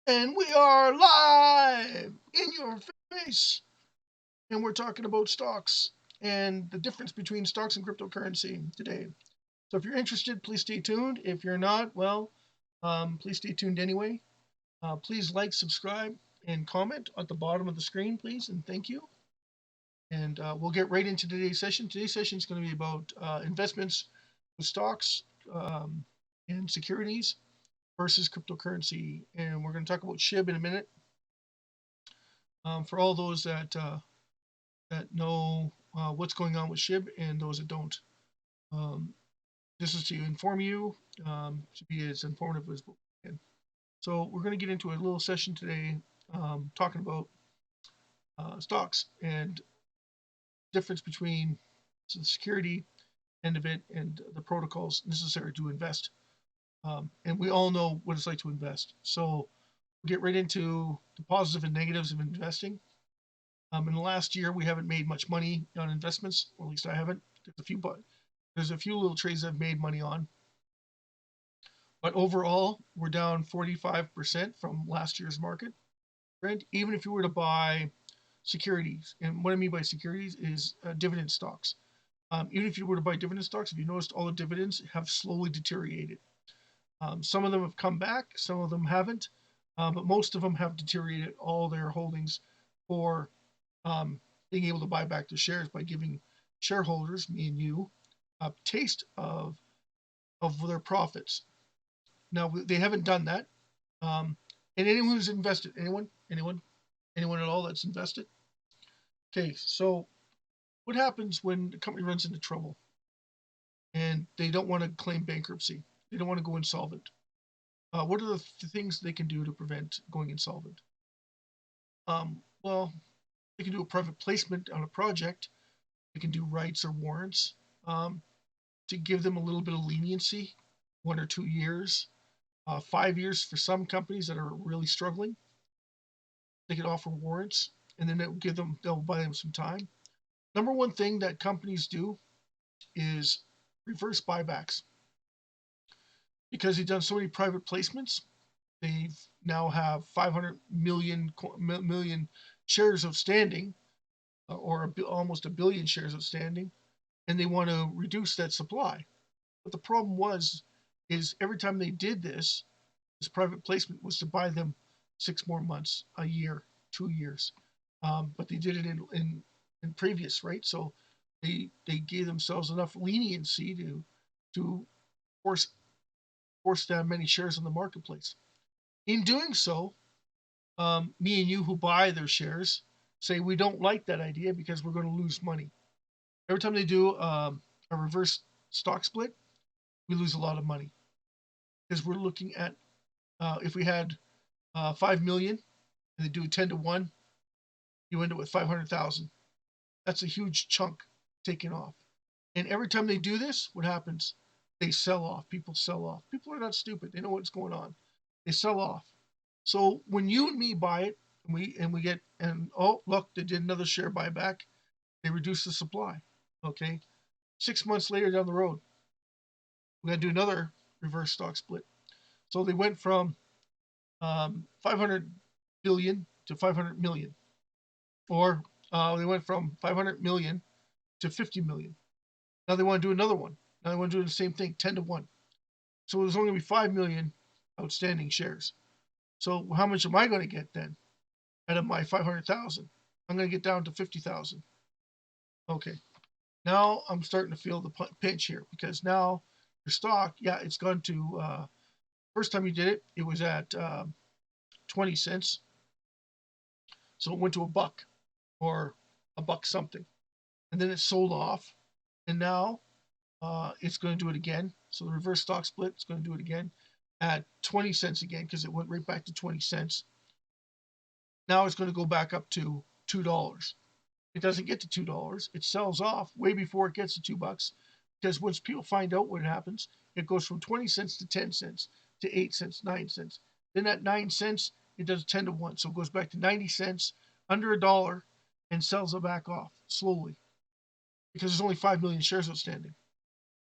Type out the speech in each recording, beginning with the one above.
And we are live in your face. And we're talking about stocks and the difference between stocks and cryptocurrency today. So if you're interested, please stay tuned. If you're not, well, please stay tuned anyway. Please like, subscribe, and comment at the bottom of the screen, please. And thank you. And we'll get right into today's session. Today's session is going to be about investments with stocks and securities versus cryptocurrency. And we're going to talk about SHIB in a minute. For all those that know what's going on with SHIB and those that don't. Um, this is to inform you, to be as informative as we can. So we're going to get into a little session today talking about stocks and difference between the security end of it and the protocols necessary to invest. And we all know what it's like to invest. So we'll get right into the positive and negatives of investing. In the last year, we haven't made much money on investments, or at least I haven't. There's a few little trades I've made money on, but overall, we're down 45% from last year's market trend. Even if you were to buy securities, and what I mean by securities is dividend stocks. Even if you were to buy dividend stocks, if you noticed, all the dividends have slowly deteriorated. Some of them have come back, some of them haven't, but most of them have deteriorated all their holdings for um, being able to buy back their shares by giving shareholders, me and you, a taste of their profits. Now they haven't done that, and anyone who's invested, anyone at all that's invested. Okay, so what happens when the company runs into trouble and they don't want to claim bankruptcy? They don't want to go insolvent. What are the things they can do to prevent going insolvent? Well, they can do a private placement on a project. They can do rights or warrants um, to give them a little bit of leniency, 1 or 2 years, 5 years for some companies that are really struggling. They can offer warrants, and then they'll buy them some time. Number one thing that companies do is reverse buybacks because they've done so many private placements. They now have 500 million shares outstanding, or almost a billion shares outstanding, and they want to reduce that supply. But the problem is every time they did this private placement was to buy them 6 more months, a year, 2 years. But they did it in previous, right? So they gave themselves enough leniency to force force down many shares in the marketplace. In doing so, me and you who buy their shares say we don't like that idea because we're going to lose money. Every time they do a reverse stock split, we lose a lot of money because we're looking at if we had 5 million and they do a 10 to 1, you end up with 500,000. That's a huge chunk taken off. And every time they do this, what happens? They sell off. People sell off. People are not stupid. They know what's going on. They sell off. So when you and me buy it, and we get, and oh look, they did another share buyback. They reduce the supply. Okay, 6 months later down the road, we got to do another reverse stock split. So they went from 500 billion to 500 million, or they went from 500 million to 50 million. Now they want to do another one. Now they want to do the same thing, 10 to 1. So there's only going to be 5 million outstanding shares. So how much am I going to get then out of my 500,000? I'm going to get down to 50,000. Okay. Now I'm starting to feel the pinch here because now your stock, yeah, it's gone to, first time you did it, it was at 20 cents. So it went to $1 or $1 something. And then it sold off. And now it's going to do it again. So the reverse stock split, it's going to do it again at 20 cents again because it went right back to 20 cents. Now it's going to go back up to $2. It doesn't get to $2. It sells off way before it gets to $2 because once people find out what happens, it goes from 20 cents to 10 cents to 8 cents, 9 cents. Then at 9 cents, it does 10 to 1. So it goes back to 90 cents, under $1, and sells it back off slowly because there's only 5 million shares outstanding.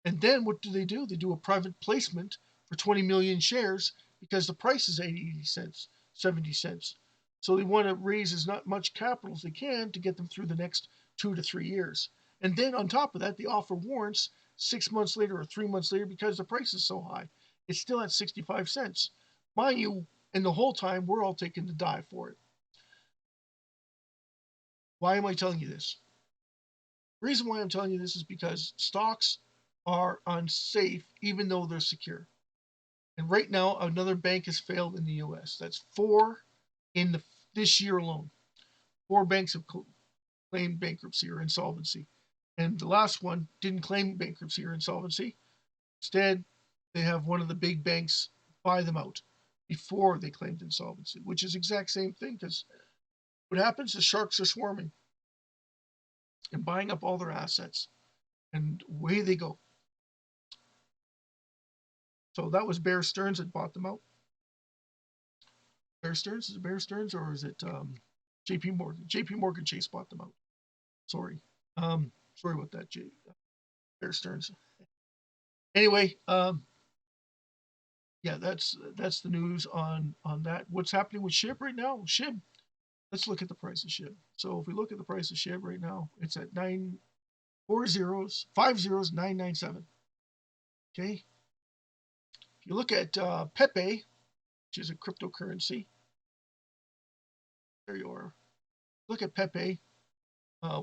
And then what do? They do a private placement for 20 million shares because the price is 80 cents. 70 cents. So they want to raise as not much capital as they can to get them through the next 2 to 3 years. And then on top of that, they offer warrants 6 months later or 3 months later because the price is so high. It's still at 65 cents. Mind you, and the whole time we're all taking the dive for it. Why am I telling you this? The reason why I'm telling you this is because stocks are unsafe even though they're secure. And right now, another bank has failed in the U.S. That's four in this year alone. Four banks have claimed bankruptcy or insolvency. And the last one didn't claim bankruptcy or insolvency. Instead, they have one of the big banks buy them out before they claimed insolvency, which is the exact same thing because what happens is sharks are swarming and buying up all their assets, and away they go. So that was Bear Stearns that bought them out. Bear Stearns? Is it Bear Stearns or is it JP Morgan? JP Morgan Chase bought them out. Sorry. Sorry about that, Bear Stearns. Anyway, yeah, that's the news on that. What's happening with SHIB right now? SHIB. Let's look at the price of SHIB. So if we look at the price of SHIB right now, it's at 997. Okay. If you look at Pepe, which is a cryptocurrency, there you are. Look at Pepe.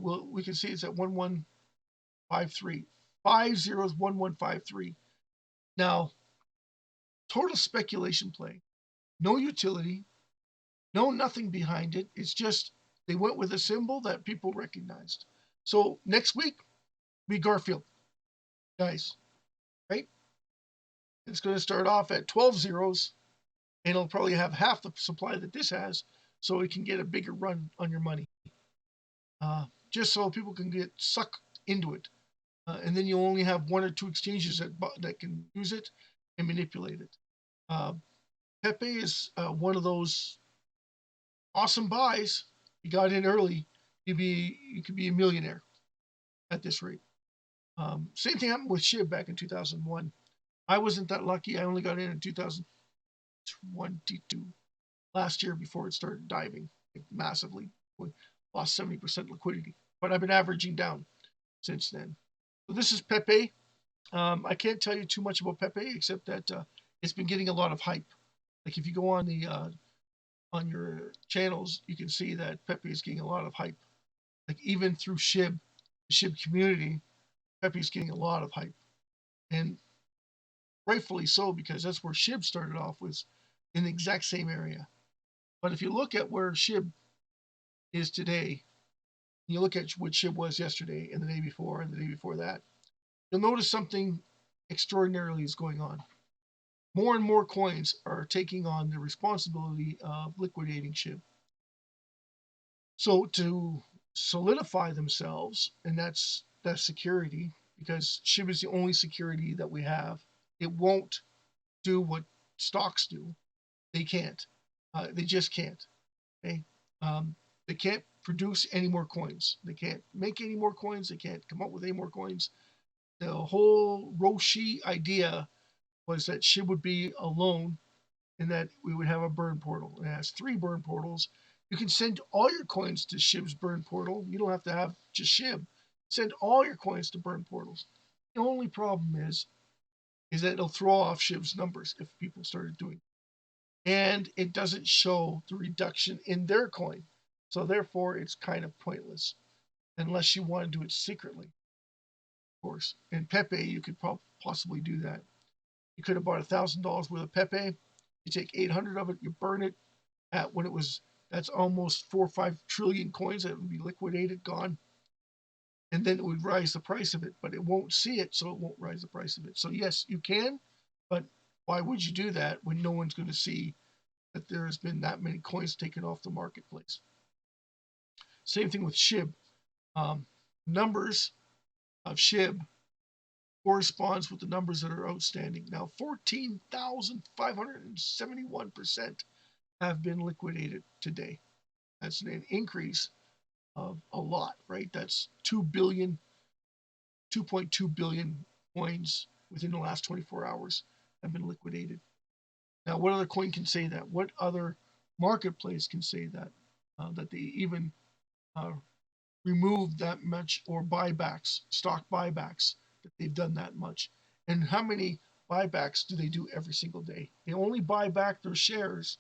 We can see it's at 1153. 501153. Now, total speculation play. No utility, no nothing behind it. It's just they went with a symbol that people recognized. So next week, be Garfield, guys, right? It's going to start off at 12 zeros, and it'll probably have half the supply that this has, so it can get a bigger run on your money. Just so people can get sucked into it. And then you only have one or two exchanges that can use it and manipulate it. Pepe is one of those awesome buys. You got in early, you could be a millionaire at this rate. Same thing happened with SHIB back in 2001. I wasn't that lucky. I only got in 2022, last year before it started diving massively. We lost 70% liquidity, but I've been averaging down since then. So this is Pepe. I can't tell you too much about Pepe except that it's been getting a lot of hype. Like if you go on the on your channels, you can see that Pepe is getting a lot of hype. Like even through SHIB, the SHIB community, Pepe is getting a lot of hype, and rightfully so because that's where SHIB started off, was in the exact same area. But if you look at where SHIB is today, you look at what SHIB was yesterday and the day before and the day before that, you'll notice something extraordinarily is going on. More and more coins are taking on the responsibility of liquidating SHIB. So to solidify themselves, and that's security, because SHIB is the only security that we have. It won't do what stocks do. They can't. They just can't. Okay. They can't produce any more coins. They can't make any more coins. They can't come up with any more coins. The whole Roshi idea was that SHIB would be alone and that we would have a burn portal. It has 3 burn portals. You can send all your coins to SHIB's burn portal. You don't have to have just SHIB. Send all your coins to burn portals. The only problem is that it'll throw off SHIB's numbers if people started doing it. And it doesn't show the reduction in their coin. So therefore, it's kind of pointless unless you want to do it secretly, of course. In Pepe, you could possibly do that. You could have bought $1,000 worth of Pepe. You take 800 of it, you burn it at when it was, that's almost 4 or 5 trillion coins that would be liquidated, gone. And then it would rise the price of it, but it won't see it, so it won't rise the price of it. So yes, you can, but why would you do that when no one's going to see that there has been that many coins taken off the marketplace? Same thing with SHIB. Numbers of SHIB corresponds with the numbers that are outstanding. Now, 14,571% have been liquidated today. That's an increase of a lot, right? That's 2.2 billion coins within the last 24 hours have been liquidated. Now, what other coin can say that? What other marketplace can say that, that they even uh, removed that much, or buybacks, stock buybacks, that they've done that much. And how many buybacks do they do every single day? They only buy back their shares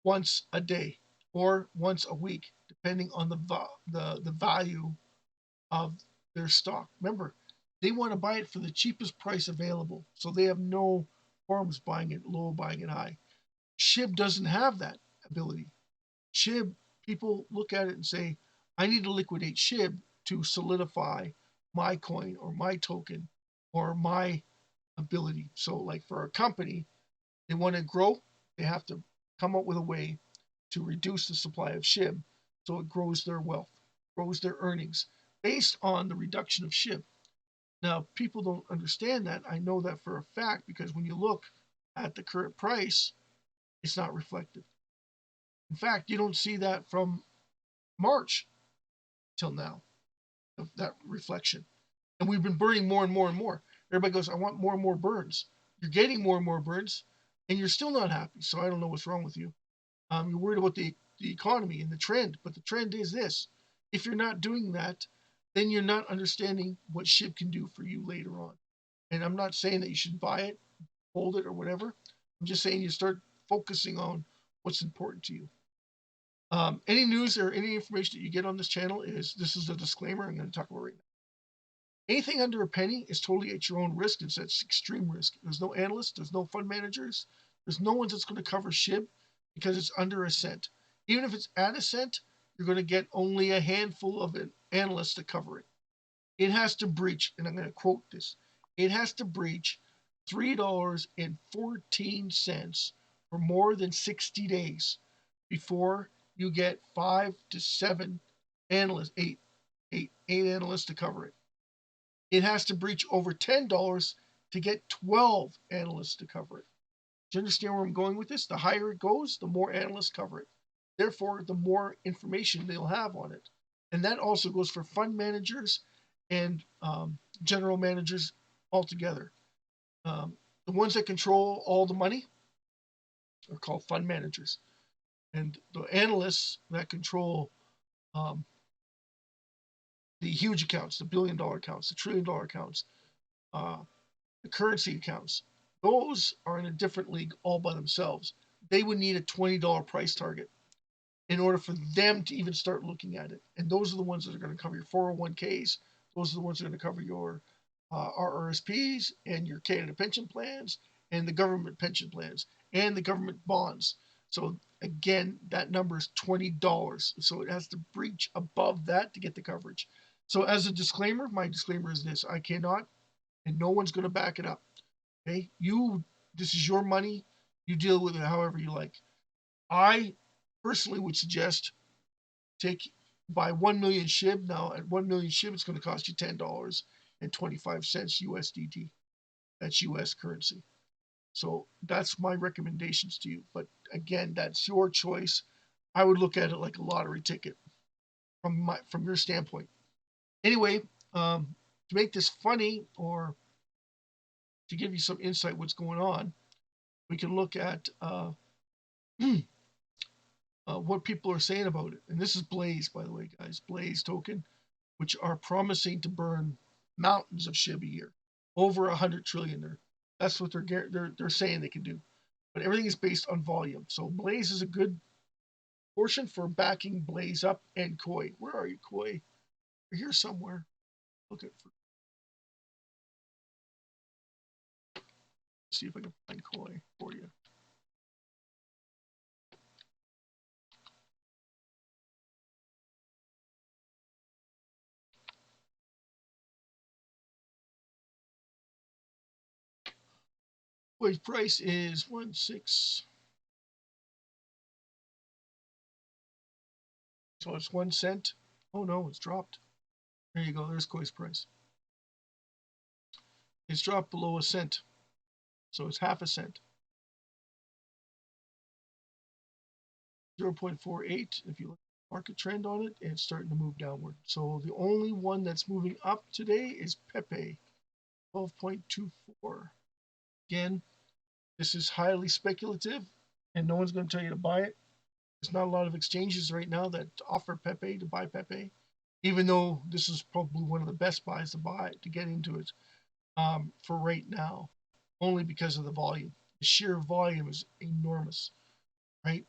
once a day or once a week, depending on the value of their stock. Remember, they want to buy it for the cheapest price available, so they have no qualms buying it low, buying it high. SHIB doesn't have that ability. SHIB, people look at it and say, I need to liquidate SHIB to solidify my coin or my token or my ability. So, like for a company, they want to grow, they have to come up with a way to reduce the supply of SHIB so it grows their wealth, grows their earnings based on the reduction of SHIB. Now, people don't understand that. I know that for a fact because when you look at the current price, it's not reflected. In fact, you don't see that from March till now, of that reflection. And we've been burning more and more and more. Everybody goes, I want more and more burns. You're getting more and more burns, and you're still not happy. So I don't know what's wrong with you. You're worried about the economy and the trend, but the trend is this. If you're not doing that, then you're not understanding what SHIB can do for you later on. And I'm not saying that you should buy it, hold it, or whatever. I'm just saying you start focusing on what's important to you. Any news or any information that you get on this channel this is a disclaimer I'm going to talk about right now. Anything under a penny is totally at your own risk. It's at extreme risk. There's no analysts, there's no fund managers, there's no one that's going to cover SHIB because it's under a cent. Even if it's at a cent, you're going to get only a handful of analysts to cover it. It has to breach, and I'm going to quote this, it has to breach $3.14 for more than 60 days before you get 5 to 7 analysts, eight analysts to cover it. It has to breach over $10 to get 12 analysts to cover it. Do you understand where I'm going with this? The higher it goes, the more analysts cover it. Therefore, the more information they'll have on it. And that also goes for fund managers and general managers altogether. The ones that control all the money are called fund managers. And the analysts that control the huge accounts, the $1 billion accounts, the $1 trillion accounts, the currency accounts, those are in a different league all by themselves. They would need a $20 price target in order for them to even start looking at it. And those are the ones that are going to cover your 401ks. Those are the ones that are going to cover your RRSPs and your Canada pension plans and the government pension plans and the government bonds. So again, that number is $20. So it has to breach above that to get the coverage. So as a disclaimer, my disclaimer is this: I cannot, and no one's going to back it up. Okay, this is your money. You deal with it however you like. I personally would suggest buy 1 million SHIB. Now at 1 million SHIB, it's going to cost you $10.25 USDT. That's US currency. So that's my recommendations to you. But again, that's your choice. I would look at it like a lottery ticket from your standpoint. Anyway, to make this funny or to give you some insight what's going on, we can look at what people are saying about it. And this is Blaze, by the way, guys. Blaze token, which are promising to burn mountains of SHIB a year, over 100 trillion. That's what they're saying they can do. But everything is based on volume. So Blaze is a good portion for backing Blaze up and Koi. Where are you, Koi? You're here somewhere. Look at. See if I can find Koi for you. Koi's price is 1.6. So it's 1 cent. Oh no, it's dropped. There you go. There's Koi's price. It's dropped below a cent. So it's half a cent. 0.48. If you look at the market trend on it, it's starting to move downward. So the only one that's moving up today is Pepe, 12.24. Again, this is highly speculative, and no one's going to tell you to buy it. There's not a lot of exchanges right now that offer Pepe to buy Pepe, even though this is probably one of the best buys to get into it for right now, only because of the volume. The sheer volume is enormous, right?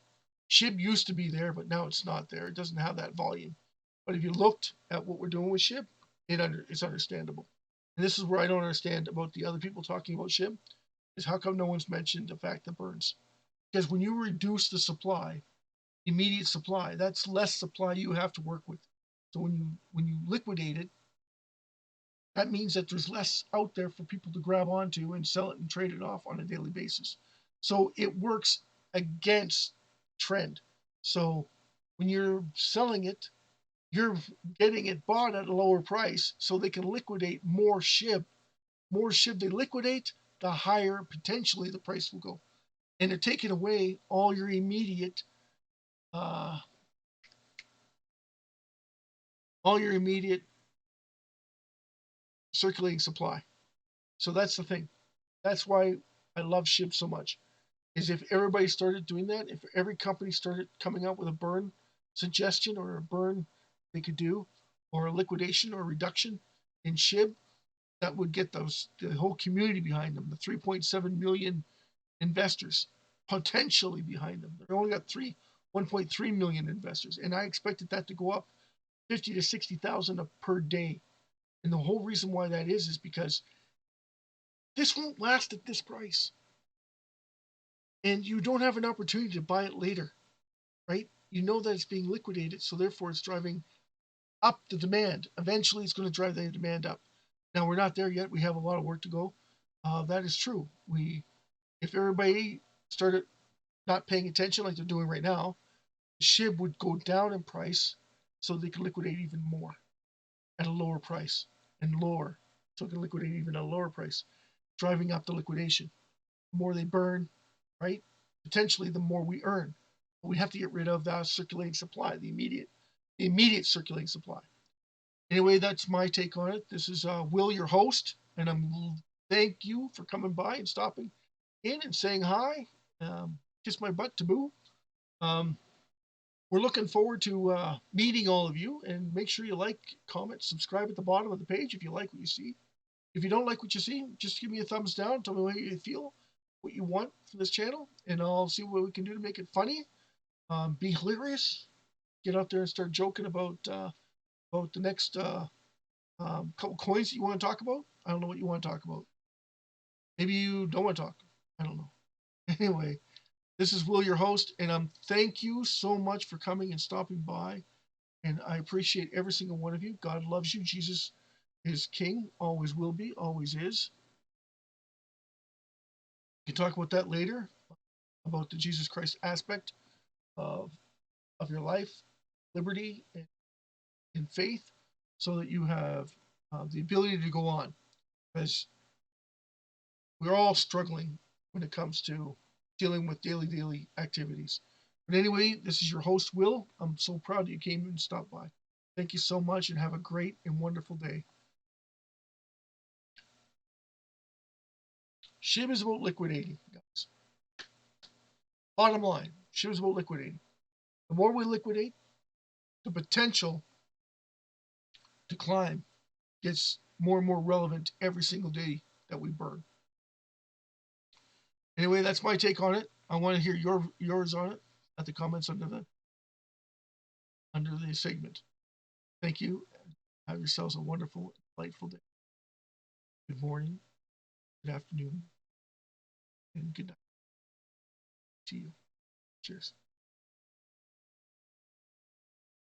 SHIB used to be there, but now it's not there. It doesn't have that volume. But if you looked at what we're doing with SHIB, it's understandable. And this is where I don't understand about the other people talking about SHIB, is how come no one's mentioned the fact that burns? Because when you reduce the supply, immediate supply, that's less supply you have to work with. So when you liquidate it, that means that there's less out there for people to grab onto and sell it and trade it off on a daily basis. So it works against trend. So when you're selling it, you're getting it bought at a lower price so they can liquidate more SHIB. More SHIB they liquidate, the higher potentially the price will go. And they're taking away uh, all your immediate circulating supply. So that's the thing. That's why I love SHIB so much. Is if everybody started doing that, if every company started coming out with a burn suggestion or a burn they could do, or a liquidation or reduction in SHIB, that would get the whole community behind them, the 3.7 million investors potentially behind them. They only got 1.3 million investors, and I expected that to go up 50 to 60,000 per day. And the whole reason why that is because this won't last at this price, and you don't have an opportunity to buy it later, right? You know that it's being liquidated, so therefore it's driving up the demand. Eventually, it's going to drive the demand up. Now we're not there yet. We have a lot of work to go. That is true. If everybody started not paying attention like they're doing right now, SHIB would go down in price, so they could liquidate even more at a lower price and lower, so it can liquidate even at a lower price, driving up the liquidation. The more they burn, right? Potentially, the more we earn. But we have to get rid of that circulating supply, the immediate circulating supply. Anyway, that's my take on it. This is Will, your host, and thank you for coming by and stopping in and saying hi. Kiss my butt, taboo. Um, we're looking forward to meeting all of you, and make sure you like, comment, subscribe at the bottom of the page if you like what you see. If you don't like what you see, just give me a thumbs down. Tell me how you feel, what you want for this channel, and I'll see what we can do to make it funny. Be hilarious. Get out there and start joking about the next couple coins that you want to talk about. I don't know what you want to talk about. Maybe you don't want to talk. I don't know. Anyway, this is Will, your host, and thank you so much for coming and stopping by. And I appreciate every single one of you. God loves you. Jesus is King, always will be, always is. We can talk about that later, about the Jesus Christ aspect of your life, liberty, and faith, so that you have the ability to go on. Because we're all struggling when it comes to dealing with daily activities. But anyway, this is your host, Will. I'm so proud that you came and stopped by. Thank you so much and have a great and wonderful day. SHIB is about liquidating, guys. Bottom line, SHIB is about liquidating. The more we liquidate, the potential to climb gets more and more relevant every single day that we burn. Anyway, that's my take on it. I want to hear yours on it at the comments under the segment. Thank you. Have yourselves a wonderful, delightful day. Good morning, good afternoon, and good night to you. Cheers.